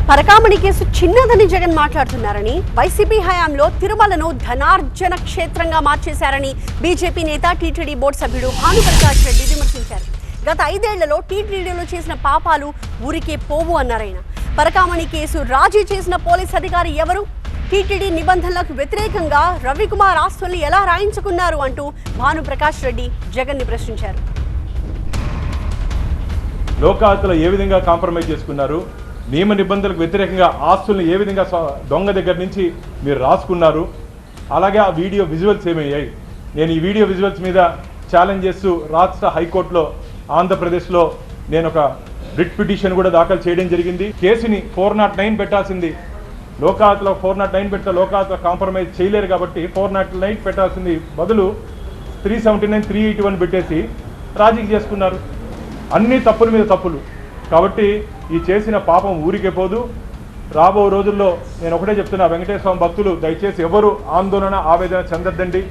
Parakamani case చిన్నదని Jagan మాట్లాడుతున్నారని, YCP హయాంలో తిరుమలను ధనార్జన క్షేత్రంగా మార్చేశారని బీజేపీ నేత టీటీడీ బోర్డు సభ్యుడు భానుప్రకాష్ రెడ్డి విమర్శించారు. గత 5 ఏళ్లలో టీటీడీలో చేసిన పాపాలు ఊరికే పోవు అన్నారాయన. పరకామణి కేసు రాజీ చేసిన పోలీస్ అధికారి ఎవరు? టీటీడీ నిబంధనలకు వ్యతిరేకంగా రవికుమార్ ఆస్తుల్ని ఎలా రాయించుకున్నారు అంటూ భానుప్రకాష్ రెడ్డి జగన్ ని ప్రశ్నించారు. లోకాయుక్తలో ఏ విధంగా కాంప్రమైజ్ చేసుకున్నారు, నియమ నిబంధనలకు వ్యతిరేకంగా ఆస్తుల్ని ఏ విధంగా దొంగ దగ్గర నుంచి మీరు రాసుకున్నారు, అలాగే ఆ వీడియో విజువల్స్ ఏమయ్యాయి. నేను ఈ వీడియో విజువల్స్ మీద ఛాలెంజ్ చేస్తూ రాష్ట్ర హైకోర్టులో ఆంధ్రప్రదేశ్లో నేను ఒక రిట్ పిటిషన్ కూడా దాఖలు చేయడం జరిగింది. కేసుని 409 పెట్టాల్సింది, లోకాయుక్తలో 409 పెడితే లోకాయుక్తలో కాంప్రమైజ్ చేయలేరు కాబట్టి 409 పెట్టాల్సింది బదులు 379, 381 పెట్టేసి రాజీకి చేసుకున్నారు. అన్ని తప్పుల మీద తప్పులు. కాబట్టి ఈ చేసిన పాపం ఊరికే పోదు. రాబో రోజుల్లో నేను ఒకటే చెప్తున్నా, వెంకటేశ్వర స్వామి భక్తులు దయచేసి ఎవరు ఆందోళన ఆవేదన చెందొద్దండి.